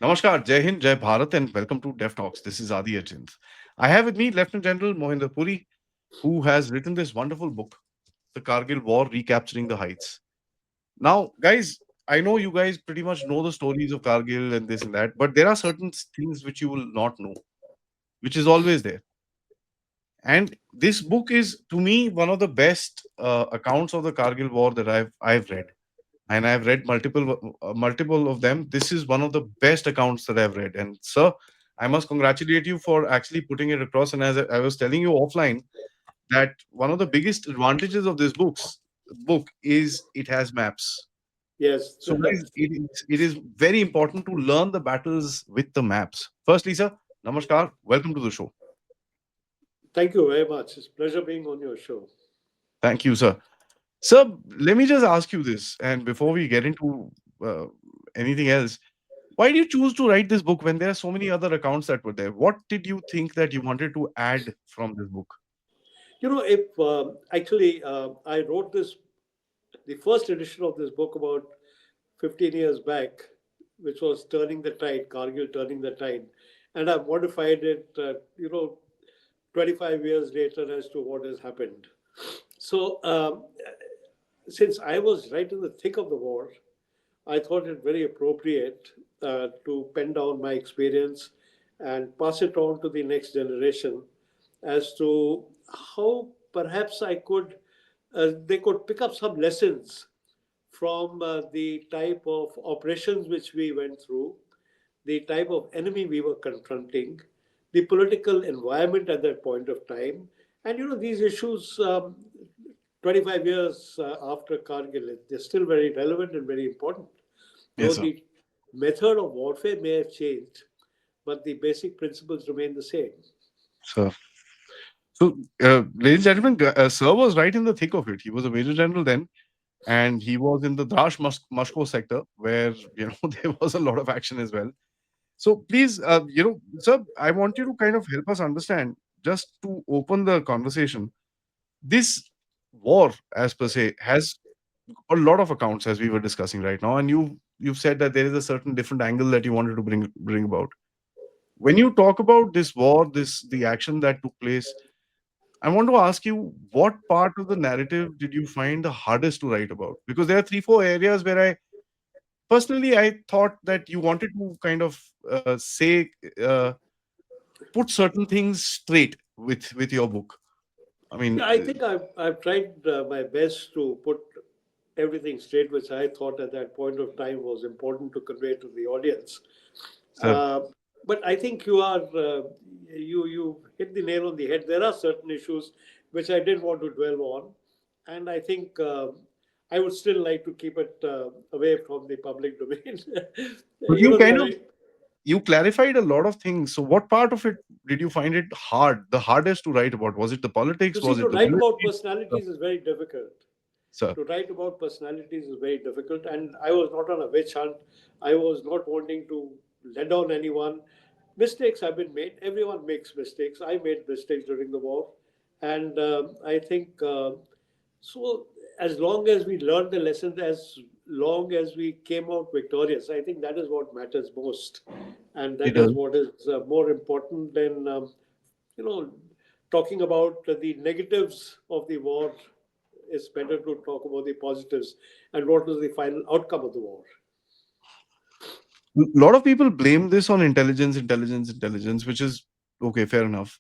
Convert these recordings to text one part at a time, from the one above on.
Namaskar, Jai Hind, Jai Bharat, and welcome to Dev Talks. This is Aadi Achint. I have with me Lieutenant General Mohinder Puri, who has written this wonderful book, The Kargil War Recapturing the Heights. Now, guys, I know you guys pretty much know the stories of Kargil and this and that, but there are certain things which you will not know, which is always there. And this book is, to me, one of the best accounts of the Kargil War that I've read, and I've read multiple of them. This is one of the best accounts that I've read. And sir, I must congratulate you for actually putting it across. And as I was telling you offline, that one of the biggest advantages of this book is it has maps. Yes, So guys, it is very important to learn the battles with the maps. Firstly, sir, namaskar, welcome to the show. thank you very much. It's a pleasure being on your show. Thank you, sir. Sir, let me just ask you this, and before we get into uh, anything else, why did you choose to write this book when there are so many other accounts that were there? What did you think that you wanted to add from this book? If actually I wrote the first edition of this book about 15 years back, which was Turning the Tide, Kargil Turning the Tide. And I've modified it, 25 years later as to what has happened. So, since I was right in the thick of the war, I thought it very appropriate to pen down my experience and pass it on to the next generation as to how perhaps they could pick up some lessons from the type of operations which we went through, the type of enemy we were confronting, the political environment at that point of time, and these issues. 25 years after Kargil, they're still very relevant and very important. Though Yes, sir. the method of warfare may have changed, but the basic principles remain the same. So, ladies and gentlemen, Sir was right in the thick of it. He was a major general then, and he was in the Mashko sector, where there was a lot of action as well. So, please, sir, I want you to kind of help us understand, just to open the conversation. This war, as per se, has a lot of accounts as we were discussing right now, and you've said that there is a certain different angle that you wanted to bring about. When you talk about this war, the action that took place, I want to ask you, what part of the narrative did you find the hardest to write about? Because there are 3 4 areas where I thought that you wanted to kind of say uh, put certain things straight with your book. I mean, Yeah, I think I've tried my best to put everything straight, which I thought at that point of time was important to convey to the audience. sir, Uh, but I think you hit the nail on the head. There are certain issues which I didn't want to dwell on, and I think I would still like to keep it away from the public domain. but you There kind are, of you clarified a lot of things. So, what part of it did you find it hard, the hardest to write about? Was it the you politics? see, Was to it the write about military? personalities is very difficult. Sir, To write about personalities is very difficult, and I was not on a witch hunt. I was not wanting to let down anyone. Mistakes have been made. Everyone makes mistakes. I made mistakes during the war, and I think so. As long as we learned the lessons, as long as we came out victorious, I think that is what matters most, and it that does. is what is more important than you know talking about the negatives of the war. It's better to talk about the positives and what was the final outcome of the war. A lot of people blame this on intelligence, which is okay, fair enough.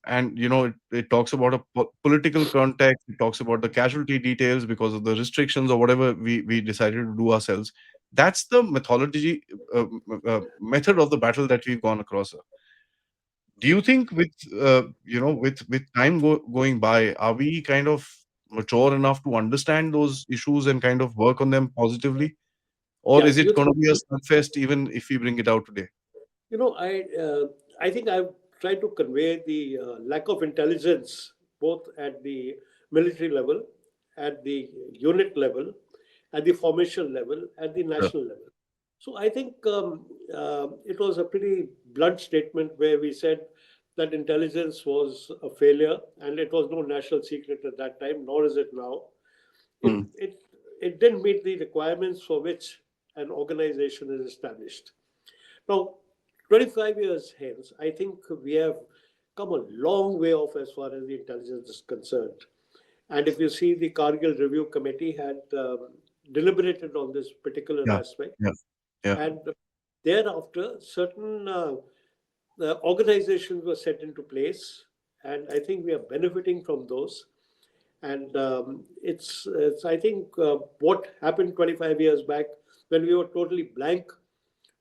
And it talks about a political context. It talks about the casualty details because of the restrictions or whatever we decided to do ourselves. That's the method of the battle that we've gone across. Do you think with time going by, are we kind of mature enough to understand those issues and kind of work on them positively? Or Yeah, is it gonna be a slugfest even if we bring it out today? you know, I think I've tried to convey the lack of intelligence both at the military level, at the unit level, at the formation level, at the Sure. national level. So I think it was a pretty blunt statement where we said that intelligence was a failure and it was no national secret at that time, nor is it now. It, Mm. it, it didn't meet the requirements for which an organization is established. Now, 25 years hence, I think we have come a long way off as far as the intelligence is concerned. And if you see, the Kargil Review Committee had deliberated on this particular Yeah, aspect, yeah, yeah. and thereafter, certain the organizations were set into place, and I think we are benefiting from those. And it's I think what happened 25 years back when we were totally blank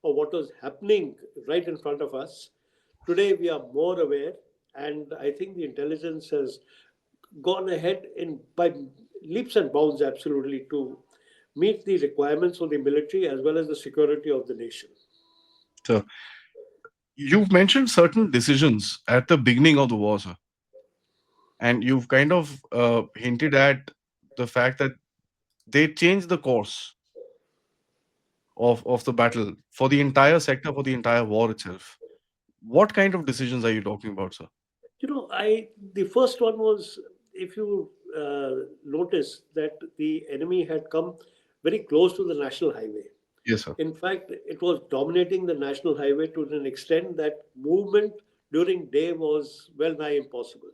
of what was happening right in front of us. Today we are more aware, and I think the intelligence has gone ahead in by leaps and bounds absolutely to meet the requirements of the military as well as the security of the nation. So you've mentioned certain decisions at the beginning of the war, sir, and you've kind of hinted at the fact that they changed the course of the battle for the entire sector, for the entire war itself. What kind of decisions are you talking about, sir? I the first one was, if you notice that the enemy had come very close to the national highway. Yes, sir. In fact, it was dominating the national highway to an extent that movement during day was well nigh impossible.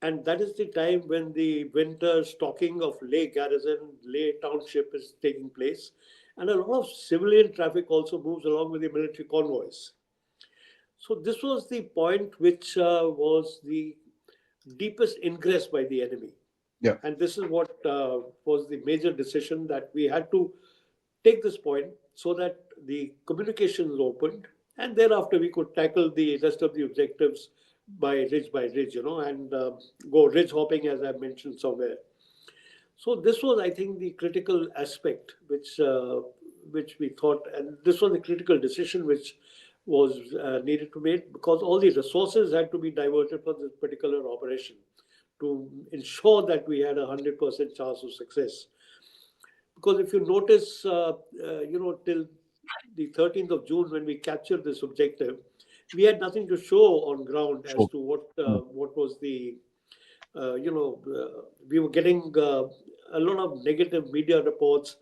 And that is the time when the winter stocking of Leh garrison, Leh township is taking place. And a lot of civilian traffic also moves along with the military convoys. So this was the point which was the deepest ingress by the enemy. Yeah. And this is what was the major decision, that we had to take this point so that the communications opened, and thereafter we could tackle the rest of the objectives by ridge, and go ridge hopping, as I mentioned somewhere. So this was, I think, the critical aspect which we thought, and this was the critical decision which was needed to make, because all the resources had to be diverted for this particular operation to ensure that we had 100% chance of success. Because if you notice, till the 13th of June, when we captured this objective, we had nothing to show on ground as Sure. to Mm. what was the we were getting a lot of negative media reports.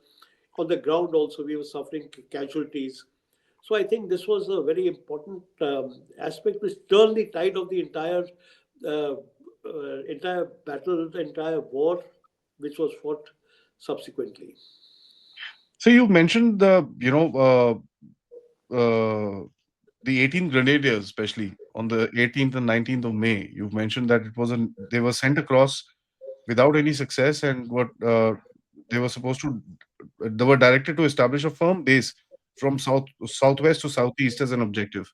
On the ground, also, we were suffering casualties. So I think this was a very important aspect which turned the tide of the uh, entire battle, the entire war, which was fought subsequently. So you mentioned the 18 grenadiers, especially on the 18th and 19th of May. You've mentioned that they were sent across without any success, and what they were supposed to they were directed to establish a firm base from southwest to southeast as an objective.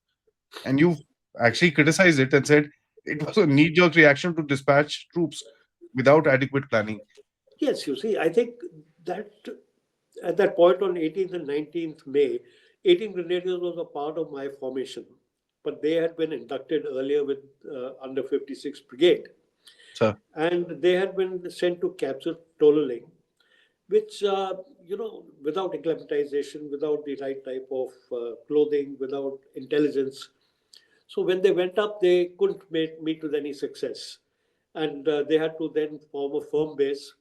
And you actually criticized it and said it was a knee-jerk reaction to dispatch troops without adequate planning. Yes, you see, I think that at that point on 18th and 19th May, 18 Grenadiers was a part of my formation, but they had been inducted earlier with under 56 Brigade, So, and they had been sent to capture Tololing, which, without acclimatization, without the right type of clothing, without intelligence. So when they went up, they couldn't meet with any success. And they had to then form a firm base,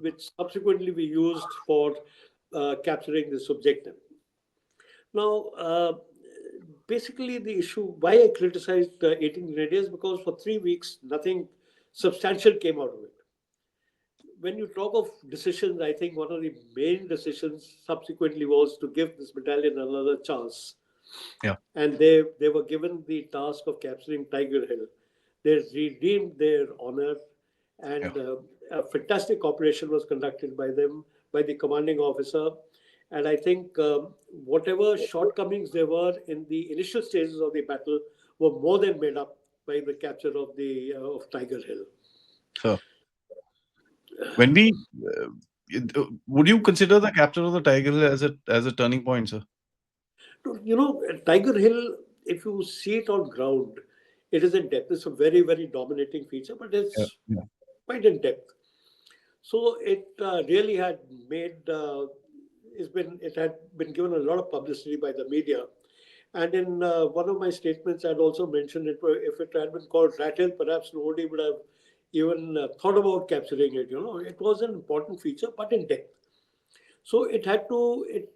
which subsequently we used for capturing this objective. Now, basically, the issue why I criticized 18 Grenadiers, because for 3 weeks nothing substantial came out of it. When you talk of decisions, I think one of the main decisions subsequently was to give this battalion another chance, yeah, and they were given the task of capturing Tiger Hill. They redeemed their honor, yeah. and a fantastic operation was conducted by them, by the commanding officer. And I think whatever shortcomings there were in the initial stages of the battle were more than made up by the capture of the of Tiger Hill. So when we would you consider the capture of the Tiger Hill as a turning point, sir? Tiger Hill, if you see it on ground, it is in depth. It's a very, very dominating feature, but Yeah, it's yeah, quite in depth. So it really had made it had been given a lot of publicity by the media. And in one of my statements, I'd also mentioned it. If it had been called Rat Hill, perhaps nobody would have even thought about capturing it. It was an important feature, but in depth. So it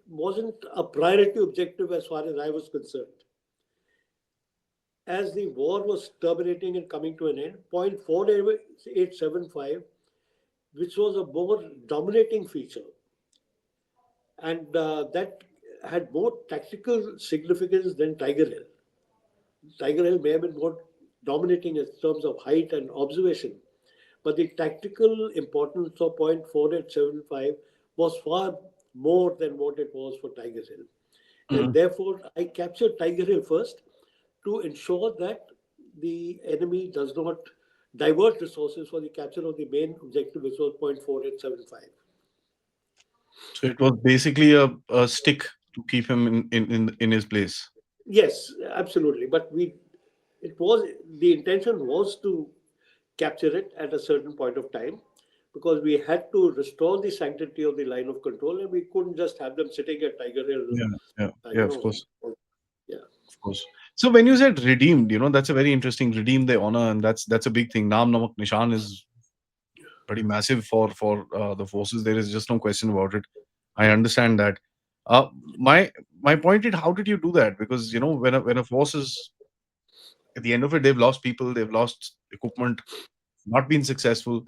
wasn't a priority objective as far as I was concerned. As the war was terminating and coming to an end, point 4875, which was a more dominating feature, and that had more tactical significance than Tiger Hill. Tiger Hill may have been more dominating in terms of height and observation, but the tactical importance of point 4875 was far more than what it was for Tiger Hill. And Mhm. therefore, I captured Tiger Hill first to ensure that the enemy does not divert resources for the capture of the main objective, which was point 4875. So it was basically a stick to keep him in his place. Yes, absolutely. But it was the intention was to capture it at a certain point of time because we had to restore the sanctity of the line of control, and we couldn't just have them sitting at Tiger Hill, Yeah, yeah, you yeah, of know. course, Yeah. of course. So when you said redeemed, that's a very interesting redeem the honor, and that's a big thing. Naam Namak Nishan is pretty massive for the forces. There is just no question about it. I understand that. Uh, my my point is, how did you do that? Because when a force is at the end of it, they've lost people, they've lost equipment, not been successful.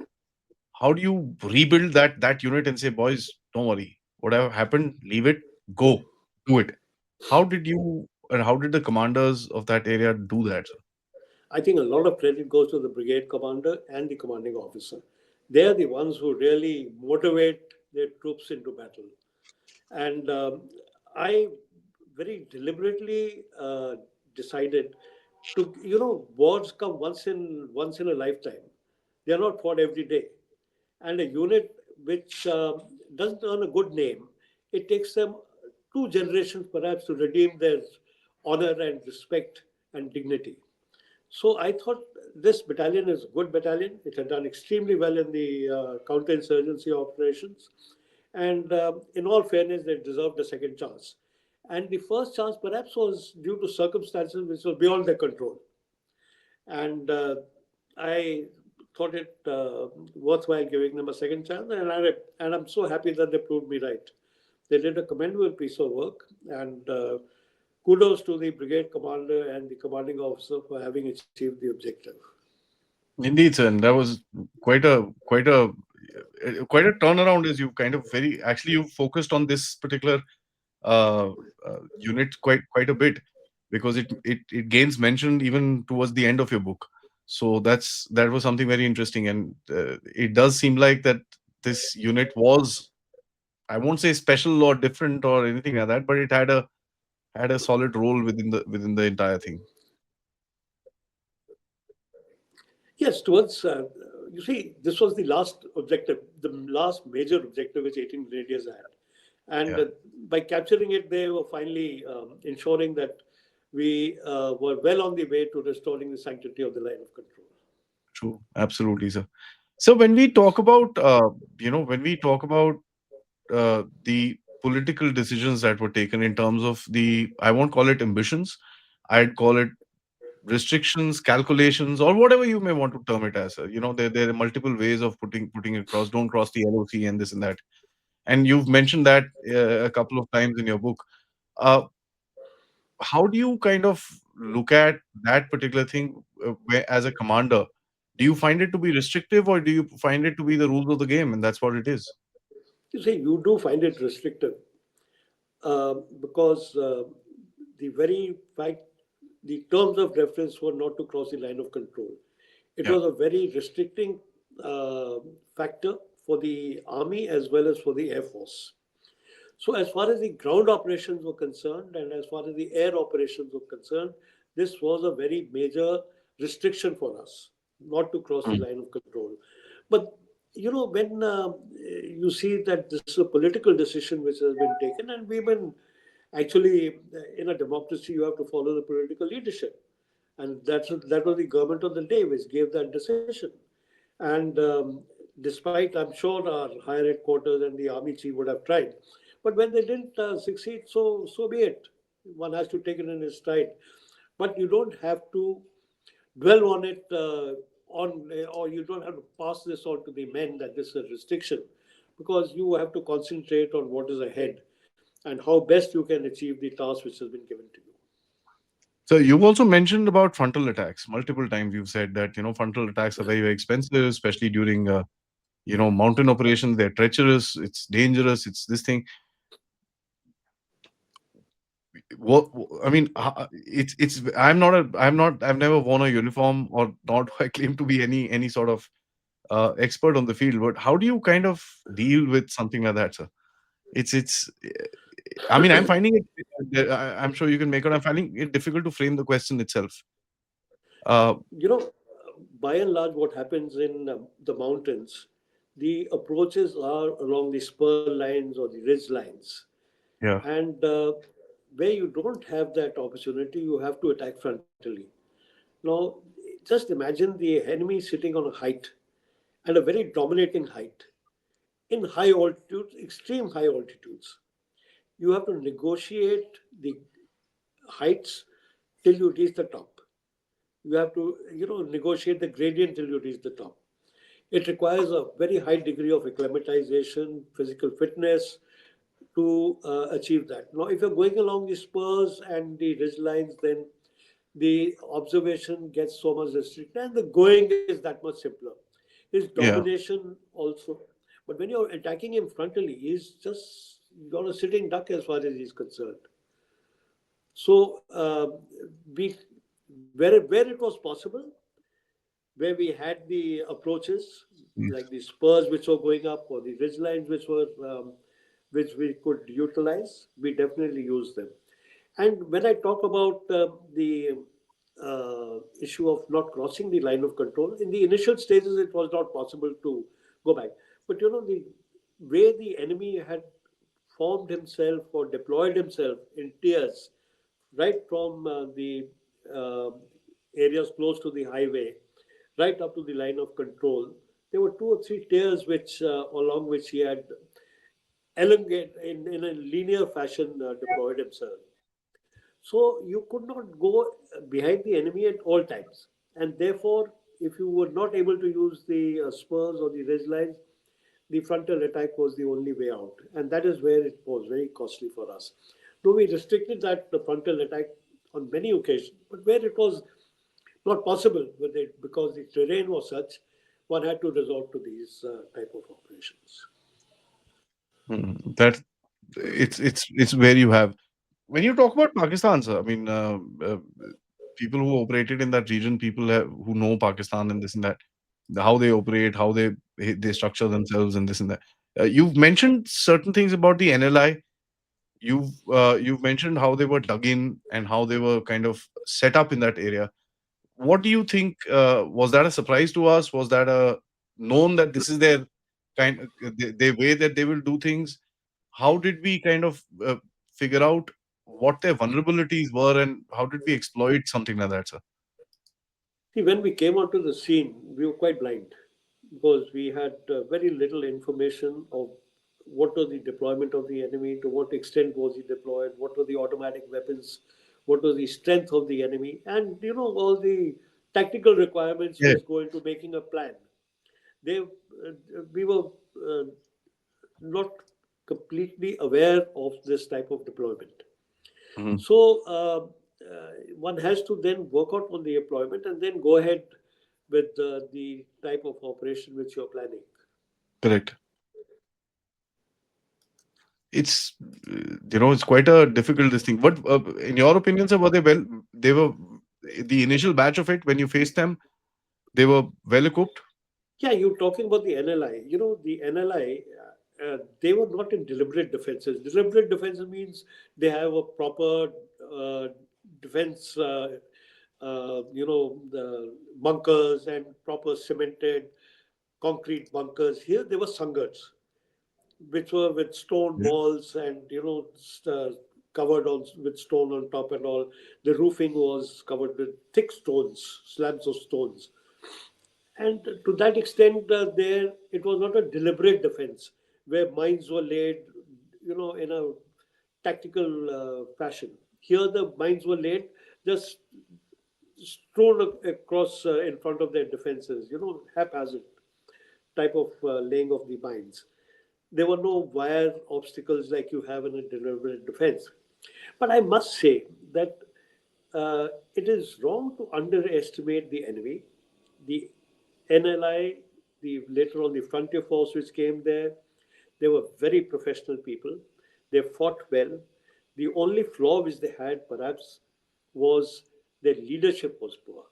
How do you rebuild that unit and say, boys, don't worry, whatever happened, leave it, go, do it? How did you and how did the commanders of that area do that, sir? I think a lot of credit goes to the brigade commander and the commanding officer. They are the ones who really motivate their troops into battle. And I very deliberately decided to, wars come once in a lifetime. They are not fought every day. And a unit which doesn't earn a good name, it takes them 2 generations perhaps to redeem their honor and respect and dignity. So I thought this battalion is a good battalion. It had done extremely well in the counterinsurgency operations. And in all fairness, they deserved a second chance. And the first chance perhaps was due to circumstances which were beyond their control. And I thought it worthwhile giving them a second chance. And I'm so happy that they proved me right. They did a commendable piece of work. And kudos to the brigade commander and the commanding officer for having achieved the objective. Indeed, sir, and that was quite a turnaround. As you kind of very actually you focused on this particular uh, unit quite a bit because it gains mention even towards the end of your book. So that was something very interesting, and it does seem like that this unit was, I won't say special or different or anything like that, but it had a solid role within the entire thing. Yes, towards, you see, this was the last objective, the last major objective which 18 Grenadiers had. And Yeah, by capturing it, they were finally ensuring that we were well on the way to restoring the sanctity of the line of control. true, absolutely, sir. So when we talk about the political decisions that were taken in terms of the, I won't call it ambitions, I'd call it restrictions, calculations, or whatever you may want to term it as. There are multiple ways of putting it across. Don't cross the LOC and this and that. And you've mentioned that a couple of times in your book. Uh, how do you kind of look at that particular thing as a commander? Do you find it to be restrictive, or do you find it to be the rules of the game, and that's what it is? You see, you do find it restrictive because the very fact, the terms of reference were not to cross the line of control. It Yeah. was a very restricting uh, factor for the army as well as for the air force. So, as far as the ground operations were concerned and as far as the air operations were concerned, this was a very major restriction for us not to cross the Mm. line of control. But when you see that this is a political decision which has been taken, and we've been actually in a democracy, you have to follow the political leadership, and that was the government of the day which gave that decision. And despite, I'm sure our higher headquarters and the army chief would have tried, but when they didn't succeed, so be it. One has to take it in his stride, but you don't have to dwell on it or you don't have to pass this on to the men that this is a restriction. because you have to concentrate on what is ahead and how best you can achieve the task which has been given to you. So you've also mentioned about frontal attacks multiple times. You've said that frontal attacks are very very expensive, especially during mountain operations. They're treacherous. It's dangerous. It's this thing. What I mean, it's. I've never worn a uniform, or nor do I claim to be any sort of expert on the field. But how do you kind of deal with something like that, sir? It's. I mean, I'm finding it. I'm sure you can make it. I'm finding it difficult to frame the question itself. Uh, You know, by and large, what happens in the mountains, the approaches are along the spur lines or the ridge lines. yeah, And where you don't have that opportunity, you have to attack frontally. Now, just imagine the enemy sitting on a height, and a very dominating height in high altitudes, extreme high altitudes. You have to negotiate the heights till you reach the top. You have to, negotiate the gradient till you reach the top. It requires a very high degree of acclimatization, physical fitness to achieve that. Now, if you're going along the spurs and the ridge lines, then the observation gets so much restricted and the going is that much simpler. His yeah, domination also. But when you're attacking him frontally, he's just got a sitting duck as far as he's concerned. So, we, where it was possible, where we had the approaches yes, like the spurs which were going up or the ridge lines which we could utilize, we definitely use them. And when I talk about the issue of not crossing the line of control, in the initial stages it was not possible to go back. But the way the enemy had formed himself or deployed himself in tiers, right from the uh, areas close to the highway, right up to the line of control. There were two or three tiers which, along which he had elongate in a linear fashion deployed himself. So you could not go behind the enemy at all times. And therefore, if you were not able to use the spurs or the ridge lines, the frontal attack was the only way out. And that is where it was very costly for us. Though we restricted that the frontal attack on many occasions, but where it was not possible with it because the terrain was such, one had to resort to these type of operations. that it's where you have when you talk about Pakistan, sir. I mean, people who operated in that region, people who know Pakistan and this and that, how they operate, how they structure themselves, and this and that. You've mentioned certain things about the NLI. You've mentioned how they were dug in and how they were kind of set up in that area. What do you think? Was that a surprise to us? Was that a known that this is their their way that they will do things? How did we kind of figure out what their vulnerabilities were, and how did we exploit something like that, sir? See, when we came onto the scene, we were quite blind because we had very little information of what was the deployment of the enemy, to what extent was he deployed, what were the automatic weapons, what was the strength of the enemy, and all the tactical requirements Yeah. which go into making a plan. We were uh, not completely aware of this type of deployment. Mhm. So one has to then work out on the deployment and then go ahead with the type of operation which you're planning. Correct. It's it's quite a difficult this thing. But in your opinion, sir, were they well? They were the initial batch of it when you faced them. They were well equipped. Yeah, you're talking about the NLI. The NLI, they were not in deliberate defenses. Deliberate defenses means they have a proper defense, the bunkers and proper cemented concrete bunkers. Here, they were sangars, which were with stone Yeah. walls and covered on with stone on top and all. The roofing was covered with thick stones, slabs of stones, and to that extent, there it was not a deliberate defense where mines were laid, in a tactical fashion. Here, the mines were laid just strewn across in front of their defenses, haphazard type of laying of the mines. There were no wire obstacles like you have in a deliberate defense. But I must say that it is wrong to underestimate the enemy. The NLI, the later on the frontier force which came there, they were very professional people. They fought well. The only flaw which they had, perhaps, was their leadership was poor.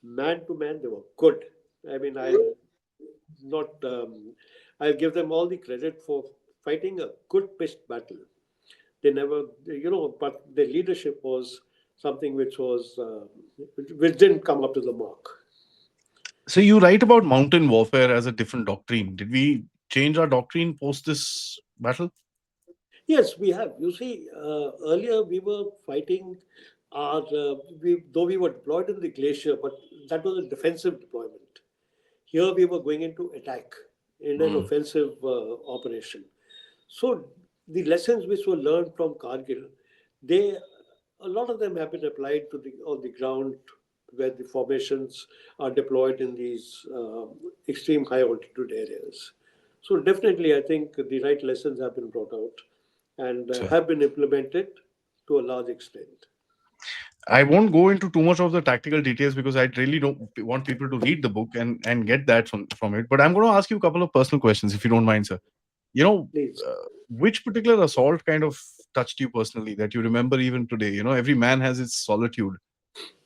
Man to man, they were good. I mean, not. I'll give them all the credit for fighting a good pitched battle. They never, but their leadership was something which didn't come up to the mark. So you write about mountain warfare as a different doctrine. Did we change our doctrine post this battle? Yes, we have. You see, earlier we were fighting though we were deployed in the glacier, but that was a defensive deployment. Here we were going into attack in an Mm. offensive operation. So the lessons which were learned from Kargil, they a lot of them have been applied to the on the ground where the formations are deployed in these extreme high altitude areas. So definitely, I think the right lessons have been brought out and So have been implemented to a large extent. I won't go into too much of the tactical details because I really don't want people to read the book and get that from it. But I'm going to ask you a couple of personal questions, if you don't mind, sir. You know, Please. which particular assault kind of touched you personally that you remember even today? You know, every man has its solitude,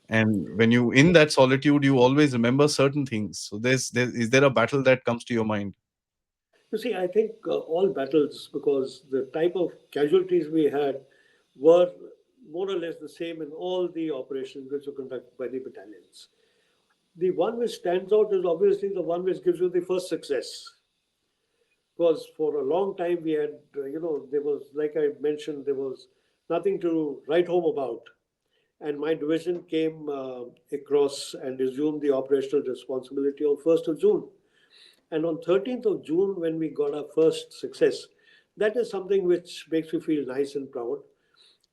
and when you in that solitude, you always remember certain things. So is there a battle that comes to your mind? You see, I think all battles, because the type of casualties we had were more or less the same in all the operations which were conducted by the battalions. The one which stands out is obviously the one which gives you the first success. Because for a long time we had, there was, like I mentioned, there was nothing to write home about. And my division came across and assumed the operational responsibility on 1st of June. And on 13th of June, when we got our first success, that is something which makes me feel nice and proud.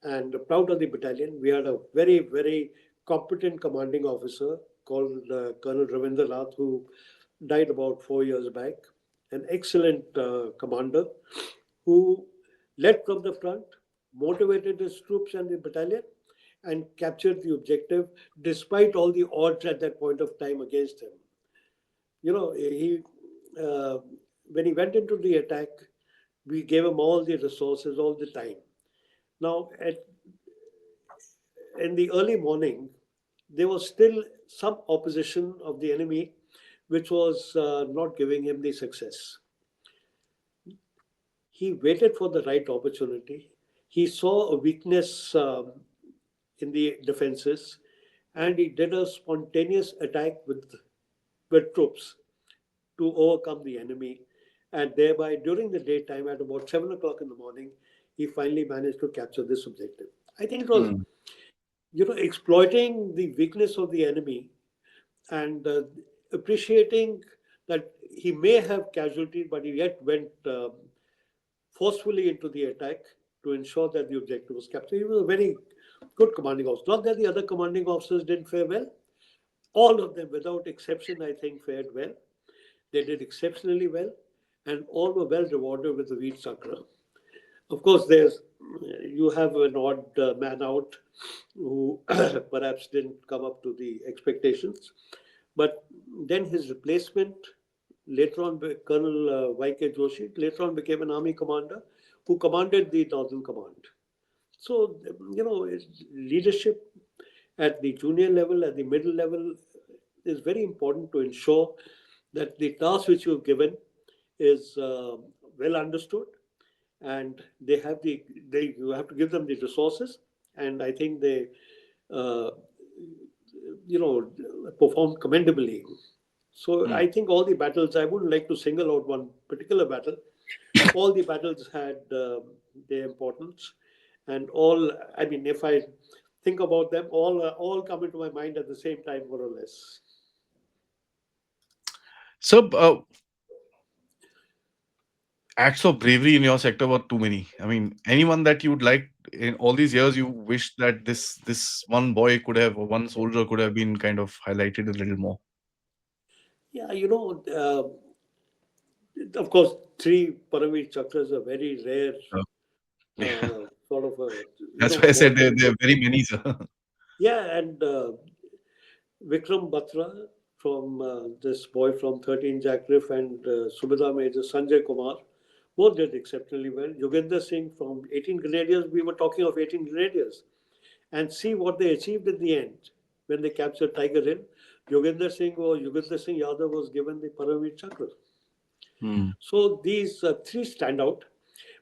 And proud of the battalion. We had a very, very competent commanding officer called Colonel Ravinder Rath, who died about 4 years back. An excellent commander who led from the front, motivated his troops and the battalion, and captured the objective despite all the odds at that point of time against him. He uh, when he went into the attack, we gave him all the resources all the time. Now, in the early morning, there was still some opposition of the enemy, which was not giving him the success. He waited for the right opportunity. He saw a weakness in the defenses, and he did a spontaneous attack with troops to overcome the enemy. And thereby, during the daytime, at about 7 o'clock in the morning, he finally managed to capture this objective. I think it was, Hmm. exploiting the weakness of the enemy and appreciating that he may have casualties, but he yet went forcefully into the attack to ensure that the objective was captured. He was a very good commanding officer. Not that the other commanding officers didn't fare well. All of them, without exception, I think, fared well. They did exceptionally well, and all were well rewarded with the Veer Chakra. Of course, there's you have an odd man out who perhaps didn't come up to the expectations, but then his replacement later on, Colonel Y.K. Joshi, later on became an army commander who commanded the Northern Command. So, leadership at the junior level, at the middle level, is very important to ensure that the task which you've given is well understood, and you have to give them the resources, and I think they uh, performed commendably. So Hmm. I think all the battles, I wouldn't like to single out one particular battle. All the battles had their importance, and all. I mean, if I think about them, all come into my mind at the same time, more or less. So, acts of bravery in your sector were too many. I mean, anyone that you would like in all these years, you wish that this one boy could have, or one soldier could have been kind of highlighted a little more. Yeah, Of course, three Paramveer Chakras are very rare, Uh, yeah. sort of a, That's why I said warrior. there are very many, sir. Yeah, and Vikram Batra from this boy from 13 Jackriff and Subedar Major Sanjay Kumar both did exceptionally well. Yogendra Singh from 18 Grenadiers, we were talking of 18 Grenadiers, and see what they achieved in the end when they captured Tiger Hill. Yogendra Singh Yadav was given the Paramveer Chakra. Hmm. So these three stand out.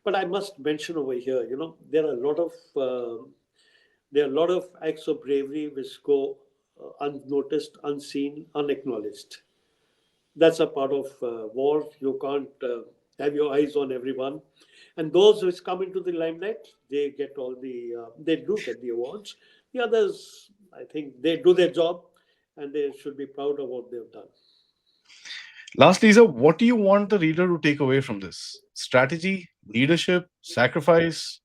But I must mention over here, there are a lot of acts of bravery which go unnoticed, unseen, unacknowledged. That's a part of war. You can't have your eyes on everyone, and those which come into the limelight, they do get the awards. The others, I think, they do their job, and they should be proud of what they've done. Lastly, sir, what do you want the reader to take away from this? Strategy, leadership, sacrifice,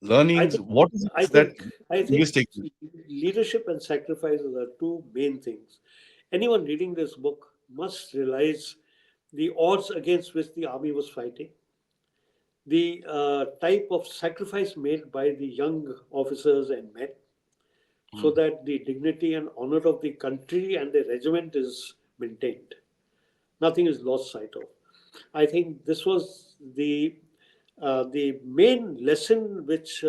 I learnings? think, What is I it that think, I think English take away? leadership and sacrifices are two main things. Anyone reading this book must realize the odds against which the army was fighting, the type of sacrifice made by the young officers and men, so Hmm. that the dignity and honor of the country and the regiment is maintained. Nothing is lost sight of. I think this was the main lesson which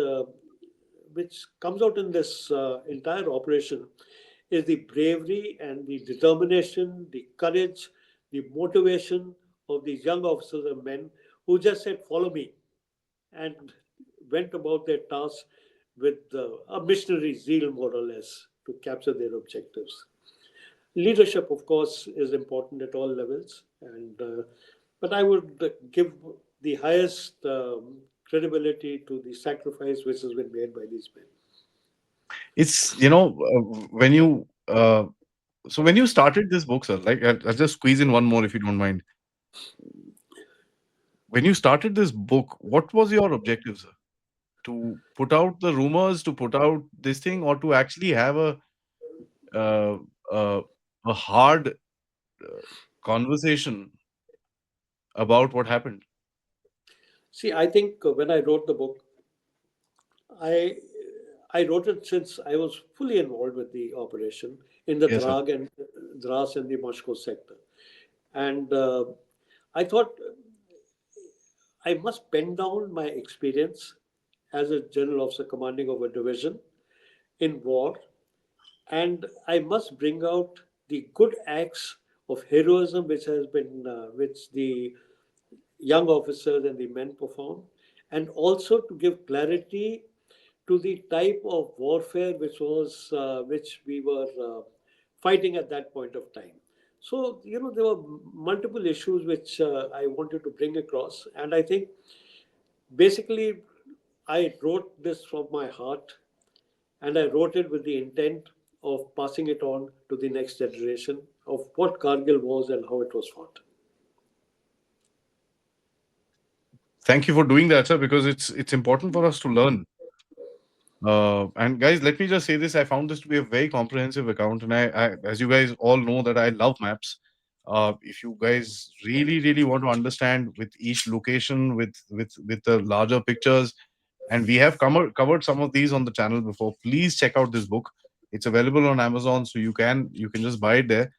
comes out in this entire operation is the bravery and the determination, the courage, the motivation of these young officers and men who just said, "Follow me," and went about their task with a missionary zeal, more or less, to capture their objectives. Leadership, of course, is important at all levels, and but I would give the highest credibility to the sacrifice which has been made by these men. It's, when you, so when you started this book, sir, like, I'll just squeeze in one more if you don't mind. When you started this book, what was your objective, sir? To put out the rumors, to put out this thing, or to actually have uh, uh, a hard conversation about what happened? See, I think when I wrote the book, I I wrote it since I was fully involved with the operation in the Yes, sir. Dras and the Moscow sector, and I thought I must pen down my experience as a general officer commanding of a division in war, and I must bring out the good acts of heroism which the young officers and the men performed, and also to give clarity to the type of warfare which we were fighting at that point of time. So there were multiple issues which I wanted to bring across, and I think basically I wrote this from my heart, and I wrote it with the intent of passing it on to the next generation of what Kargil was and how it was fought. Thank you for doing that, sir, because it's important for us to learn. And guys, let me just say this: I found this to be a very comprehensive account, and as you guys all know, that I love maps. If you guys really, really want to understand with each location, with the larger pictures, and we have covered some of these on the channel before, please check out this book. It's available on Amazon, so you can just buy it there.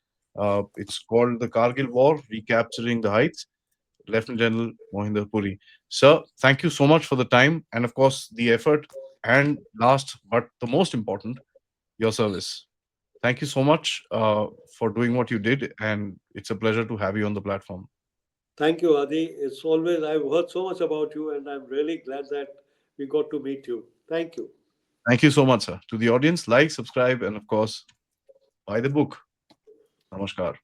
It's called The Kargil War: Recapturing the Heights. Lieutenant General Mohinder Puri. Sir, thank you so much for the time and, of course, the effort. And last but the most important, your service. Thank you so much for doing what you did. And it's a pleasure to have you on the platform. Thank you, Adi. It's always, I've heard so much about you, and I'm really glad that we got to meet you. Thank you. Thank you so much, sir. To the audience, like, subscribe, and, of course, buy the book. Namaskar.